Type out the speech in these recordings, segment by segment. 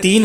3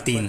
3,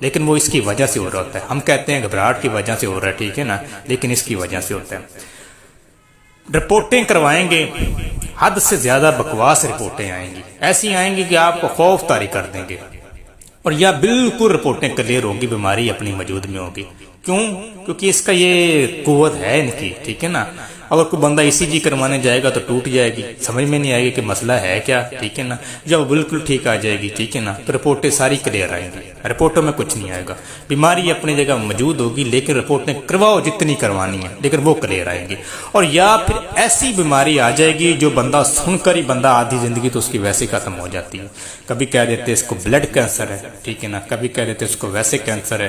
لیکن وہ اس کی وجہ سے ہو رہا ہوتا ہے. ہم کہتے ہیں گھبراہٹ کی وجہ سے ہو رہا ہے، ٹھیک ہے نا، لیکن اس کی وجہ سے ہوتا ہے. رپورٹیں کروائیں گے، حد سے زیادہ بکواس رپورٹیں آئیں گی، ایسی آئیں گی کہ آپ کو خوف طاری کر دیں گے. اور یا بالکل رپورٹیں کلیئر ہوگی، بیماری اپنی وجود میں ہوگی. کیوں؟ کیونکہ اس کا یہ قوت ہے ان کی، ٹھیک ہے نا. اگر کوئی بندہ ECG کروانے جائے گا تو ٹوٹ جائے گی، سمجھ میں نہیں آئے گی کہ مسئلہ ہے کیا، ٹھیک ہے نا. جب بالکل ٹھیک آ جائے گی، ٹھیک ہے نا، تو رپورٹیں ساری کلیئر آئیں گی. رپورٹوں میں کچھ نہیں آئے گا، بیماری اپنی جگہ موجود ہوگی، لیکن رپورٹیں کرواؤ جتنی کروانی ہے، لیکن وہ کلیئر آئیں گی. اور یا پھر ایسی بیماری آ جائے گی جو بندہ سن کر ہی بندہ آدھی زندگی تو اس کی ویسے ختم ہو جاتی ہے. کبھی کہہ دیتے اس کو بلڈ کینسر ہے، ٹھیک ہے نا، کبھی کہہ دیتے اس کو ویسے کینسر ہے،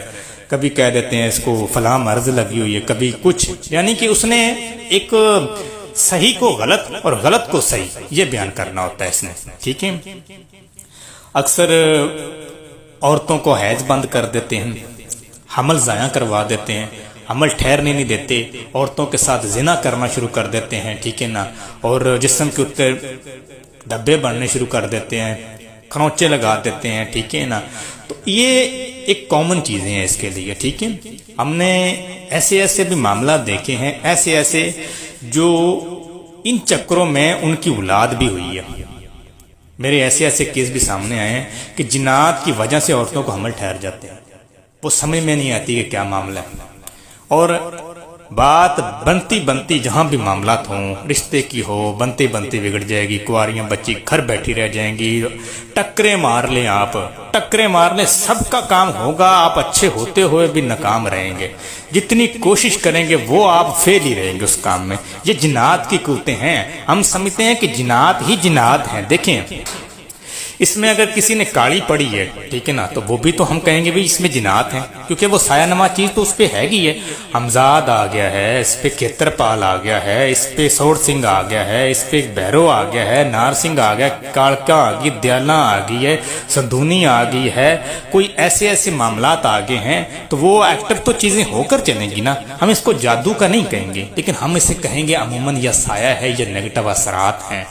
کبھی کہہ دیتے ہیں اس کو فلاں مرض لگی ہوئی ہے، کبھی کچھ. یعنی کہ اس نے ایک صحیح کو غلط اور غلط کو صحیح یہ بیان کرنا ہوتا ہے اس نے، ٹھیک ہے. اکثر عورتوں کو حیض بند کر دیتے ہیں، حمل ضائع کروا دیتے ہیں، حمل ٹھہرنے نہیں دیتے، عورتوں کے ساتھ زنا کرنا شروع کر دیتے ہیں، ٹھیک ہے نا، اور جسم کے اوپر دھبے بڑھنے شروع کر دیتے ہیں، کھروچے لگا دیتے ہیں، ٹھیک ہے نا. تو یہ ایک کامن چیزیں ہیں اس کے لیے، ٹھیک ہے. ہم نے ایسے ایسے بھی معاملات دیکھے ہیں، ایسے ایسے جو ان چکروں میں ان کی اولاد بھی ہوئی ہے. میرے ایسے ایسے کیس بھی سامنے آئے ہیں کہ جنات کی وجہ سے عورتوں کو حمل ٹھہر جاتے ہیں، وہ سمجھ میں نہیں آتی کہ کیا معاملہ ہے. اور بات بنتی بنتی جہاں بھی معاملات ہوں، رشتے کی ہو، بنتے بنتے بگڑ جائے گی. کنواریاں بچی گھر بیٹھی رہ جائیں گی، ٹکرے مار لیں، آپ ٹکرے مار لیں، سب کا کام ہوگا، آپ اچھے ہوتے ہوئے بھی ناکام رہیں گے. جتنی کوشش کریں گے وہ آپ فیل ہی رہیں گے اس کام میں. یہ جنات کی قوتیں ہیں. ہم سمجھتے ہیں کہ جنات ہی جنات ہیں. دیکھیں اس میں اگر کسی نے کاڑی پڑی ہے، ٹھیک ہے نا، تو وہ بھی تو ہم کہیں گے بھی اس میں جنات ہیں، کیونکہ وہ سایہ نما چیز تو اس پہ ہے گی ہے. حمزاد آ گیا ہے، اس پہ کھیتر پال آ گیا ہے، اس پہ سوڑ سنگھ آ گیا ہے، اس پہ بھیرو آ گیا ہے، نار سنگھ آ گیا، کاڑکا آ گئی، دیالا آ گئی ہے، سندھونی آ گئی ہے. کوئی ایسے ایسے معاملات آگے ہیں تو وہ ایکٹر تو چیزیں ہو کر چلیں گی نا. ہم اس کو جادو کا نہیں کہیں گے، لیکن ہم اسے کہیں گے عموماً یا سایہ ہے یا نیگیٹو اثرات ہیں.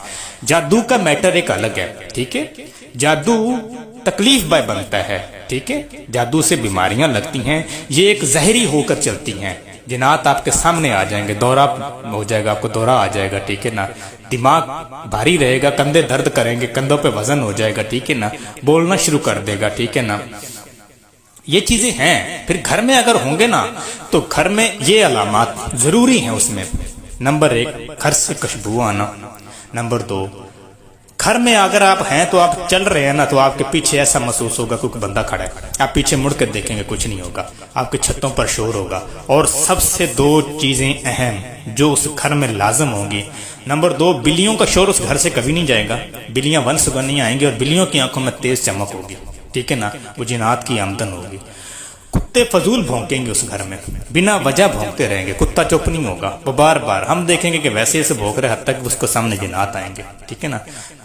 جادو کا میٹر ایک الگ ہے، ٹھیک ہے. جادو تکلیف بائے بنتا ہے، ٹھیک ہے. جادو سے بیماریاں لگتی ہیں، یہ ایک زہری ہو کر چلتی ہیں. جنات آپ کے سامنے آ جائیں گے، دورہ ہو جائے گا، آپ کو دورہ آ جائے گا، ٹھیک ہے نا. دماغ بھاری رہے گا، کندھے درد کریں گے، کندھوں پہ وزن ہو جائے گا، ٹھیک ہے نا. بولنا شروع کر دے گا، ٹھیک ہے نا. یہ چیزیں ہیں. پھر گھر میں اگر ہوں گے نا تو گھر میں یہ علامات ضروری ہیں. اس میں نمبر 1 گھر سے خوشبو آنا. نمبر 2 گھر میں اگر آپ ہیں تو آپ چل رہے ہیں نا تو آپ کے پیچھے ایسا محسوس ہوگا کوئی بندہ کھڑا ہے، آپ پیچھے مڑ کر دیکھیں گے کچھ نہیں ہوگا، آپ کے چھتوں پر شور ہوگا. اور سب سے 2 چیزیں اہم جو اس گھر میں لازم ہوں گی. نمبر 2 بلیوں کا شور اس گھر سے کبھی نہیں جائے گا. بلیاں ون سگنی آئیں گی اور بلیوں کی آنکھوں میں تیز چمک ہوگی، ٹھیک ہے نا. وہ جنات کی آمدن ہوگی. کتے فضول بھونکیں گے اس گھر میں، بنا وجہ بھونکتے رہیں گے، کتا چپ نہیں ہوگا، وہ بار بار ہم دیکھیں گے کہ ویسے ایسے بھونک رہے حد تک اس کو سامنے جنات آئیں گے، ٹھیک ہے نا.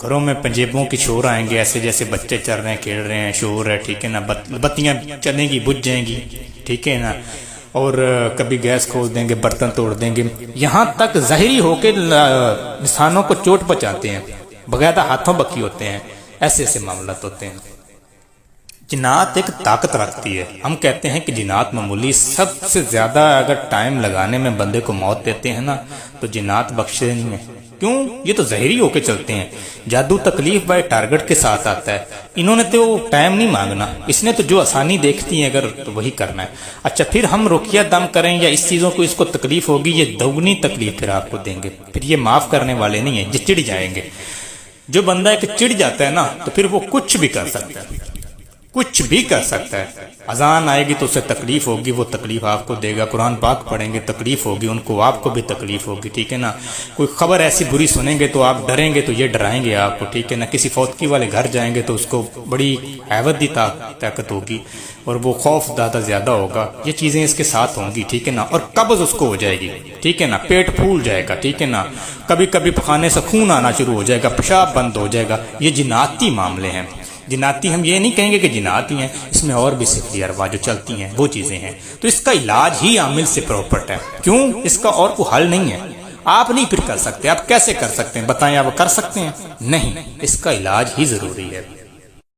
گھروں میں پنجیبوں کی شور آئیں گے، ایسے جیسے بچے چل رہے ہیں، کھیل رہے ہیں، شور ہے، ٹھیک ہے نا. بتیاں چلیں گی، بجھ جائیں گی، ٹھیک ہے نا. اور کبھی گیس کھول دیں گے، برتن توڑ دیں گے، یہاں تک ظاہری ہو کے انسانوں کو چوٹ پہنچاتے ہیں، باقاعدہ ہاتھوں بکی ہوتے ہیں. ایسے ایسے معاملات ہوتے ہیں. جنات ایک طاقت رکھتی ہے. ہم کہتے ہیں کہ جنات معمولی، سب سے زیادہ اگر ٹائم لگانے میں بندے کو موت دیتے ہیں نا تو جنات بخشے نہیں ہیں. کیوں؟ یہ تو ظاہری ہو کے چلتے ہیں. جادو تکلیف بائی ٹارگٹ کے ساتھ آتا ہے. انہوں نے تو ٹائم نہیں مانگنا، اس نے تو جو آسانی دیکھتی ہے اگر تو وہی کرنا ہے. اچھا پھر ہم رقیہ دم کریں یا اس چیزوں کو اس کو تکلیف ہوگی، یہ دوگنی تکلیف پھر آپ کو دیں گے. پھر یہ معاف کرنے والے نہیں ہیں، یہ چڑ جائیں گے. جو بندہ ایک چڑ جاتا ہے نا تو پھر وہ کچھ بھی کر سکتا ہے، کچھ بھی کر سکتا ہے. اذان آئے گی تو اسے تکلیف ہوگی، وہ تکلیف آپ کو دے گا. قرآن پاک پڑھیں گے، تکلیف ہوگی ان کو، آپ کو بھی تکلیف ہوگی، ٹھیک ہے نا. کوئی خبر ایسی بری سنیں گے تو آپ ڈریں گے تو یہ ڈرائیں گے آپ کو، ٹھیک ہے نا. کسی فوتکی والے گھر جائیں گے تو اس کو بڑی حیبت دی طاقت ہوگی اور وہ خوف زیادہ ہوگا. یہ چیزیں اس کے ساتھ ہوں گی، ٹھیک ہے نا. اور قبض اس کو ہو جائے گی، ٹھیک ہے نا. پیٹ پھول جائے گا، ٹھیک ہے نا. کبھی کبھی پخانے سے خون آنا شروع ہو جائے گا، پیشاب بند ہو جائے گا. یہ جناتی معاملے ہیں. جناتی ہم یہ نہیں کہیں گے کہ جناتی ہیں، اس میں اور بھی سفری ارواح جو چلتی ہیں وہ چیزیں ہیں. تو اس کا علاج ہی عامل سے پراپرٹ ہے. کیوں؟ اس کا اور کوئی حل نہیں ہے. آپ نہیں پھر کر سکتے. آپ کیسے کر سکتے ہیں بتائیں؟ آپ کر سکتے ہیں؟ نہیں، اس کا علاج ہی ضروری ہے.